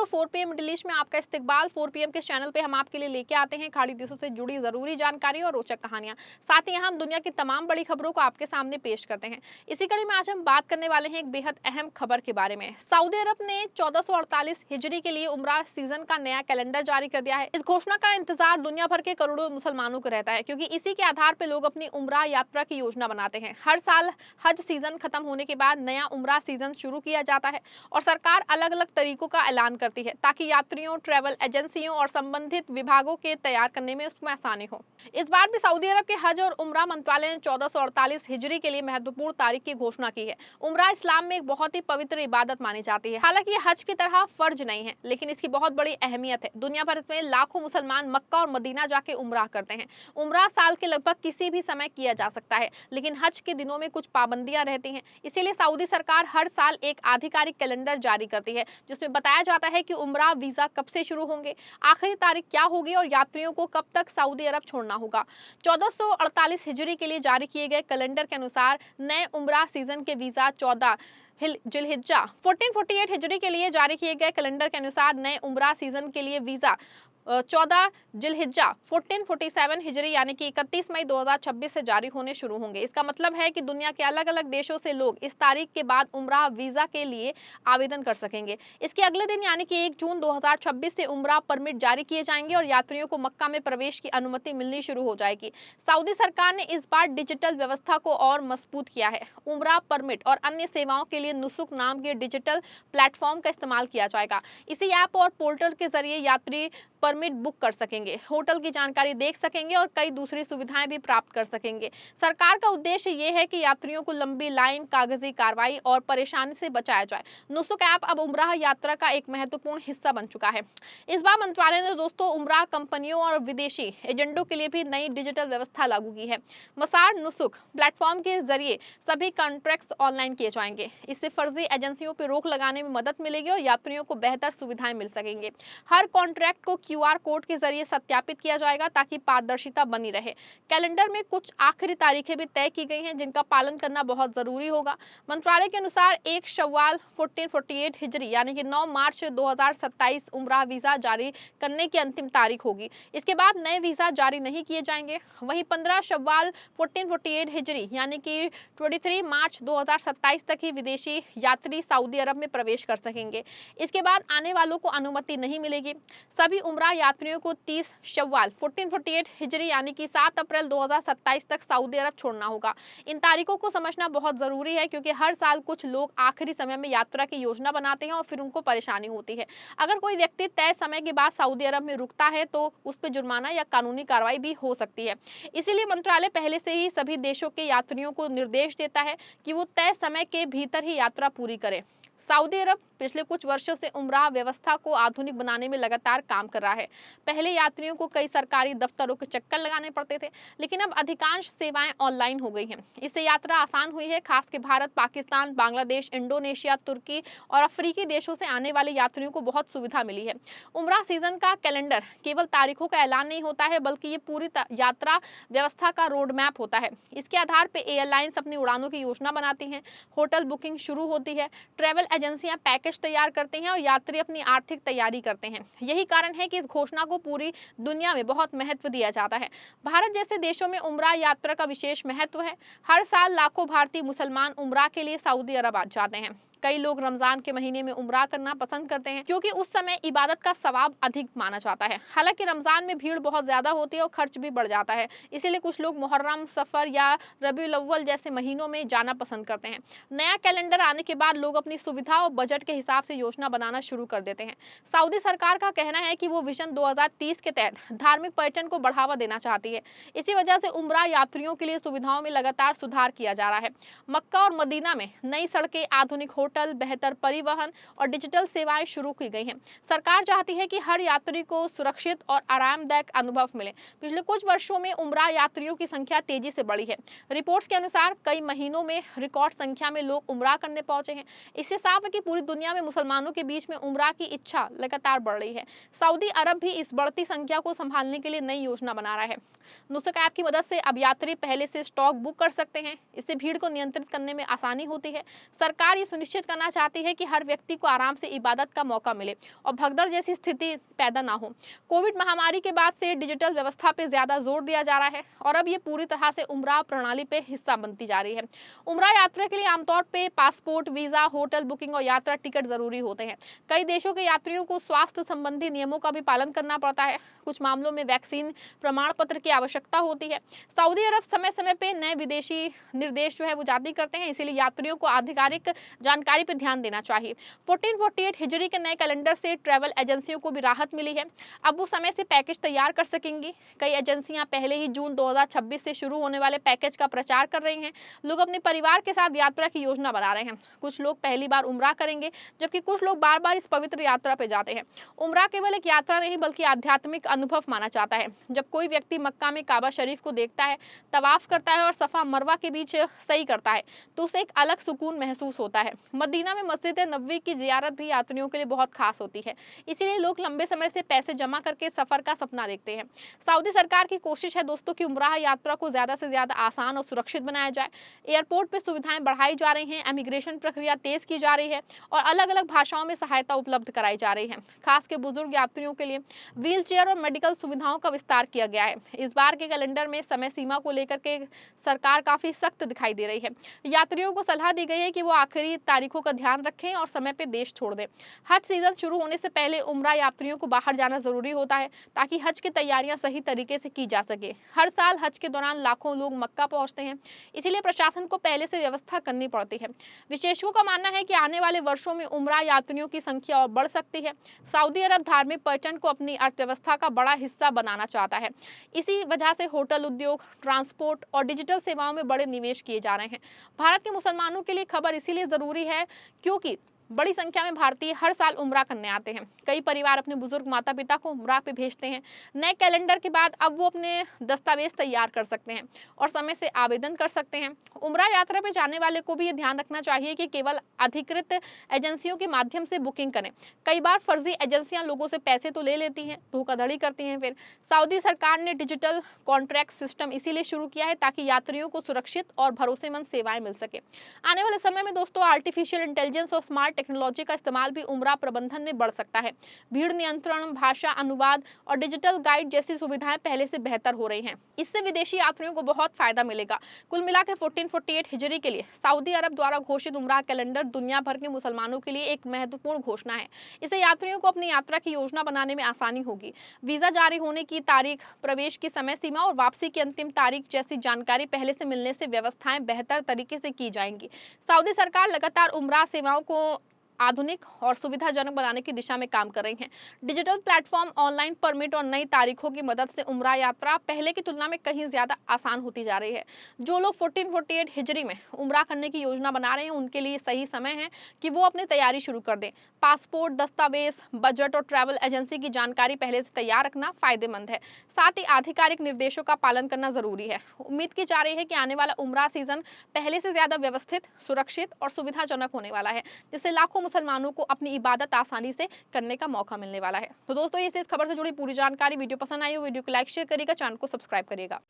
दोस्तों 4 PM middle east में आपका इस्तकबाल। 4 पीएम के इस चैनल पे हम आपके लिए लेके आते हैं खाड़ी देशों से जुड़ी जरूरी जानकारी और रोचक कहानियां। साथ ही हम दुनिया की तमाम बड़ी खबरों को आपके सामने पेश करते हैं। इसी कड़ी में आज हम बात करने वाले हैं एक बेहद अहम खबर के बारे में। सऊदी अरब ने 1448 हिजरी के लिए उम्रा सीजन का नया कैलेंडर जारी कर दिया है। इस घोषणा का इंतजार दुनिया भर के करोड़ों मुसलमानों को रहता है, क्योंकि इसी के आधार पर लोग अपनी उम्रा यात्रा की योजना बनाते हैं। हर साल हज सीजन खत्म होने के बाद नया उम्रा सीजन शुरू किया जाता है और सरकार अलग अलग तरीकों का ऐलान करती है ताकि यात्रियों, ट्रैवल एजेंसियों और संबंधित विभागों के तैयार करने में उसमें आसानी हो। इस बार भी सऊदी अरब के हज और उम्रा मंत्रालय ने 1448 हिजरी के लिए महत्वपूर्ण तारीख की घोषणा की है। उम्रा इस्लाम में एक बहुत ही पवित्र इबादत मानी जाती है। हालांकि ये हज की तरह फर्ज नहीं है, लेकिन इसकी बहुत बड़ी अहमियत है। दुनिया भर में लाखों मुसलमान मक्का और मदीना जाके उम्रा करते हैं। उम्रा साल के लगभग किसी भी समय किया जा सकता है, लेकिन हज के दिनों में कुछ पाबंदियां रहती हैं। इसीलिए सऊदी सरकार हर साल एक आधिकारिक कैलेंडर जारी करती है, जिसमें बताया जाता है कि उम्रा वीजा कब से शुरू होंगे, आखिरी तारीख क्या होगी और यात्रियों को कब तक सऊदी अरब छोड़ना होगा। 1448 हिजरी के लिए जारी किए गए कैलेंडर के अनुसार नए उम्रा सीजन के वीजा 14 जिलहिज्जा 1448 हिजरी के लिए जारी किए गए कैलेंडर के अनुसार नए उम्रा सीजन के लिए वीजा 14 जिलहिज्जा 1447 हिजरी यानी कि 31 मई 2026 से जारी होने शुरू होंगे। इसका मतलब है कि दुनिया के अलग अलग देशों से लोग इस तारीख के बाद उम्रा वीजा के लिए आवेदन कर सकेंगे। इसके अगले दिन यानी कि 1 जून 2026 से उम्रा परमिट जारी किए जाएंगे और यात्रियों को मक्का में प्रवेश की अनुमति मिलनी शुरू हो जाएगी। सऊदी सरकार ने इस बार डिजिटल व्यवस्था को और मजबूत किया है। उम्रा परमिट और अन्य सेवाओं के लिए नुसुक नाम के डिजिटल प्लेटफॉर्म का इस्तेमाल किया जाएगा। इसी ऐप और पोर्टल के जरिए यात्री परमिट बुक कर सकेंगे, होटल की जानकारी देख सकेंगे और कई दूसरी सुविधाएं भी प्राप्त कर सकेंगे। सरकार का उद्देश्य ये है कि यात्रियों को लंबी लाइन, कागजी कार्रवाई और परेशानी से बचाया जाए। नुसुक ऐप अब उम्राह यात्रा का एक महत्वपूर्ण हिस्सा बन चुका है। इस बार मंत्रालय ने दोस्तों उम्राह कंपनियों और विदेशी एजेंटों के लिए भी नई डिजिटल व्यवस्था लागू की है। मसार नुसुक प्लेटफॉर्म के जरिए सभी कॉन्ट्रैक्ट्स ऑनलाइन किए जाएंगे। इससे फर्जी एजेंसियों पर रोक लगाने में मदद मिलेगी और यात्रियों को बेहतर सुविधाएं मिल सकेंगे। हर कॉन्ट्रैक्ट को क्यूआर कोड के जरिए सत्यापित किया जाएगा ताकि पारदर्शिता बनी रहे। कैलेंडर में कुछ आखिरी तारीखें भी तय की गई हैं, जिनका पालन करना बहुत जरूरी होगा। मंत्रालय के अनुसार 1 शव्वाल 1448 हिजरी यानी कि 9 मार्च 2027 उम्राह वीजा जारी करने की अंतिम तारीख होगी। इसके बाद नए वीजा जारी नहीं किए जाएंगे। वहीं 15 शव्वाल 1448 हिजरी यानी कि 23 मार्च 2027 तक ही विदेशी यात्री सऊदी अरब में प्रवेश कर सकेंगे। इसके बाद आने वालों को अनुमति नहीं मिलेगी। सभी उम्रा यात्रियों को 30 शव्वाल 1448 हिजरी यानी कि 7 अप्रैल 2027 तक सऊदी अरब छोड़ना होगा। इन तारीखों को समझना बहुत जरूरी है, क्योंकि हर साल कुछ लोग आखिरी समय में यात्रा की योजना बनाते हैं और फिर उनको परेशानी होती है। अगर कोई व्यक्ति तय समय के बाद सऊदी अरब में रुकता है तो उस पर जुर्माना या कानूनी कार्रवाई भी हो सकती है। इसीलिए मंत्रालय पहले से ही सभी देशों के यात्रियों को निर्देश देता है कि वो तय समय के भीतर ही यात्रा पूरी करें। सऊदी अरब पिछले कुछ वर्षों से उम्राह व्यवस्था को आधुनिक बनाने में लगातार काम कर रहा है। पहले यात्रियों को कई सरकारी दफ्तरों के चक्कर लगाने पड़ते थे, लेकिन अब अधिकांश सेवाएं ऑनलाइन हो गई हैं। इससे यात्रा आसान हुई है। खास के भारत, पाकिस्तान, बांग्लादेश, इंडोनेशिया, तुर्की और अफ्रीकी देशों से आने वाले यात्रियों को बहुत सुविधा मिली है। उम्राह सीजन का कैलेंडर केवल तारीखों का ऐलान नहीं होता है, बल्कि ये पूरी यात्रा व्यवस्था का रोड मैप होता है। इसके आधार पर एयरलाइंस अपनी उड़ानों की योजना बनाती हैं, होटल बुकिंग शुरू होती है, ट्रैवल एजेंसियां पैकेज तैयार करते हैं और यात्री अपनी आर्थिक तैयारी करते हैं। यही कारण है कि इस घोषणा को पूरी दुनिया में बहुत महत्व दिया जाता है। भारत जैसे देशों में उम्राह यात्रा का विशेष महत्व है। हर साल लाखों भारतीय मुसलमान उम्राह के लिए सऊदी अरब आ जाते हैं। कई लोग रमजान के महीने में उम्राह करना पसंद करते हैं, क्योंकि उस समय इबादत का सवाब अधिक माना जाता है। हालांकि रमजान में भीड़ बहुत ज्यादा होती है और खर्च भी बढ़ जाता है। इसीलिए कुछ लोग मुहर्रम, सफर या रबीउल अव्वल जैसे महीनों में जाना पसंद करते हैं। नया कैलेंडर आने के बाद लोग अपनी सुविधा और बजट के हिसाब से योजना बनाना शुरू कर देते हैं। सऊदी सरकार का कहना है कि वो विजन 2030 के तहत धार्मिक पर्यटन को बढ़ावा देना चाहती है। इसी वजह से उम्राह यात्रियों के लिए सुविधाओं में लगातार सुधार किया जा रहा है। मक्का और मदीना में नई सड़कें, आधुनिक होटल, बेहतर परिवहन और डिजिटल सेवाएं शुरू की गई हैं। सरकार चाहती है कि हर यात्री को सुरक्षित और आरामदायक अनुभव मिले। पिछले कुछ वर्षों में उम्राह यात्रियों की संख्या तेजी से बढ़ी है। रिपोर्ट्स के अनुसार कई महीनों में रिकॉर्ड संख्या में लोग उम्राह करने पहुंचे हैं। इससे साफ है कि पूरी दुनिया में मुसलमानों के बीच में उम्राह की इच्छा लगातार बढ़ रही है। सऊदी अरब भी इस बढ़ती संख्या को संभालने के लिए नई योजना बना रहा है। नुसक ऐप की मदद से अब यात्री पहले से स्टॉक बुक कर सकते हैं। इससे भीड़ को नियंत्रित करने में आसानी होती है। सरकार ये सुनिश्चित सुनिश्चित करना चाहती है कि हर व्यक्ति को आराम से इबादत का मौका मिले और भगदड़ जैसी स्थिति पैदा ना हो। कोविड महामारी के बाद से डिजिटल व्यवस्था पे ज्यादा जोर दिया जा रहा है और अब ये पूरी तरह से उम्रा प्रणाली पे हिस्सा बनती जा रही है। उम्रा यात्रा के लिए आमतौर पे पासपोर्ट, वीजा, होटल बुकिंग और यात्रा टिकट जरूरी होते हैं। कई देशों के यात्रियों को स्वास्थ्य संबंधी नियमों का भी पालन करना पड़ता है। कुछ मामलों में वैक्सीन प्रमाण पत्र की आवश्यकता होती है। सऊदी अरब समय समय पे नए विदेशी निर्देश जो है वो जारी करते हैं, इसीलिए यात्रियों को आधिकारिक जानकारी पर ध्यान देना चाहिए। 1448 हिजरी के नए कैलेंडर से ट्रैवल एजेंसियों को भी राहत मिली है। अब वो समय से पैकेज तैयार कर सकेंगी। कई एजेंसियां पहले ही जून 2026 से शुरू होने वाले पैकेज का प्रचार कर रही हैं। लोग अपने परिवार के साथ यात्रा की योजना बना रहे हैं। कुछ लोग पहली बार उम्रा करेंगे, जबकि कुछ लोग बार बार इस पवित्र यात्रा पे जाते हैं। उम्रा केवल एक यात्रा नहीं बल्कि आध्यात्मिक अनुभव माना जाता है। जब कोई व्यक्ति मक्का में काबा शरीफ को देखता है, तवाफ करता है और सफा मरवा के बीच सही करता है तो उसे एक अलग सुकून महसूस होता है। मदीना में मस्जिद नबवी की जियारत भी यात्रियों के लिए बहुत खास होती है, इसीलिए लोग लंबे समय से पैसे जमा करके सफर का सपना देखते हैं। सऊदी सरकार की कोशिश है दोस्तों कि उम्रा यात्रा को ज्यादा से ज्यादा आसान और सुरक्षित बनाया जाए। एयरपोर्ट पे सुविधाएं बढ़ाई जा रही हैं, इमिग्रेशन प्रक्रिया तेज की जा रही है और अलग अलग भाषाओं में सहायता उपलब्ध कराई जा रही है। खास के बुजुर्ग यात्रियों के लिए व्हील चेयर और मेडिकल सुविधाओं का विस्तार किया गया है। इस बार के कैलेंडर में समय सीमा को लेकर के सरकार काफी सख्त दिखाई दे रही है। यात्रियों को सलाह दी गई है कि वो आखिरी तारीखों का ध्यान रखें और समय पे देश छोड़ दें। हज सीजन शुरू होने से पहले उम्रा यात्रियों को बाहर जाना जरूरी होता है ताकि हज की तैयारियां सही तरीके से की जा सके। हर साल हज के दौरान लाखों लोग मक्का पहुंचते हैं, इसीलिए प्रशासन को पहले से व्यवस्था करनी पड़ती है। विशेषज्ञों का मानना है कि आने वाले वर्षों में उम्रा यात्रियों की संख्या और बढ़ सकती है। सऊदी अरब धार्मिक पर्यटन को अपनी अर्थव्यवस्था का बड़ा हिस्सा बनाना चाहता है। इसी वजह से होटल उद्योग, ट्रांसपोर्ट और डिजिटल सेवाओं में बड़े निवेश किए जा रहे हैं। भारत के मुसलमानों के लिए खबर इसीलिए जरूरी है क्योंकि बड़ी संख्या में भारतीय हर साल उम्रा करने आते हैं। कई परिवार अपने बुजुर्ग माता पिता को उम्रा पे भेजते हैं। नए कैलेंडर के बाद अब वो अपने दस्तावेज तैयार कर सकते हैं और समय से आवेदन कर सकते हैं। उम्रा यात्रा पे जाने वाले को भी ये ध्यान रखना चाहिए कि केवल अधिकृत एजेंसियों के माध्यम से बुकिंग करें। कई बार फर्जी एजेंसियां लोगों से पैसे तो ले लेती हैं, धोखाधड़ी करती हैं। फिर सऊदी सरकार ने डिजिटल कॉन्ट्रैक्ट सिस्टम इसीलिए शुरू किया है ताकि यात्रियों को सुरक्षित और भरोसेमंद सेवाएं मिल सके। आने वाले समय में दोस्तों आर्टिफिशियल इंटेलिजेंस और स्मार्ट टेक्नोलॉजी का इस्तेमाल भी उम्रा प्रबंधन में बढ़ सकता है। भीड़ नियंत्रण, भाषा अनुवाद और डिजिटल गाइड जैसी सुविधाएं पहले से बेहतर हो रही हैं। इससे विदेशी यात्रियों को बहुत फायदा मिलेगा। कुल मिलाकर 1448 हिजरी के लिए सऊदी अरब द्वारा घोषित उम्रा कैलेंडर दुनिया भर के मुसलमानों के लिए एक महत्वपूर्ण घोषणा है। इससे यात्रियों को अपनी यात्रा की योजना बनाने में आसानी होगी। वीजा जारी होने की तारीख, प्रवेश की समय सीमा और वापसी की अंतिम तारीख जैसी जानकारी पहले से मिलने से व्यवस्थाएं बेहतर तरीके से की जाएंगी। सऊदी सरकार लगातार उम्रा सेवाओं को आधुनिक और सुविधाजनक बनाने की दिशा में काम कर रही हैं। डिजिटल प्लेटफॉर्म, ऑनलाइन परमिट और नई तारीखों की मदद से उम्रा यात्रा पहले की तुलना में कहीं ज्यादा आसान होती जा रही है। जो लोग 1448 हिजरी में उम्रा करने की योजना बना रहे हैं उनके लिए सही समय है कि वो अपनी तैयारी शुरू कर दें। पासपोर्ट, दस्तावेज, बजट और ट्रैवल एजेंसी की जानकारी पहले से तैयार रखना फायदेमंद है। साथ ही आधिकारिक निर्देशों का पालन करना जरूरी है। उम्मीद की जा रही है कि आने वाला उम्रा सीजन पहले से ज्यादा व्यवस्थित, सुरक्षित और सुविधाजनक होने वाला है, जिससे लाखों मुसलमानों को अपनी इबादत आसानी से करने का मौका मिलने वाला है। तो दोस्तों ये इस खबर से जुड़ी पूरी जानकारी, वीडियो पसंद आई हो वीडियो को लाइक शेयर करिएगा, चैनल को सब्सक्राइब करिएगा।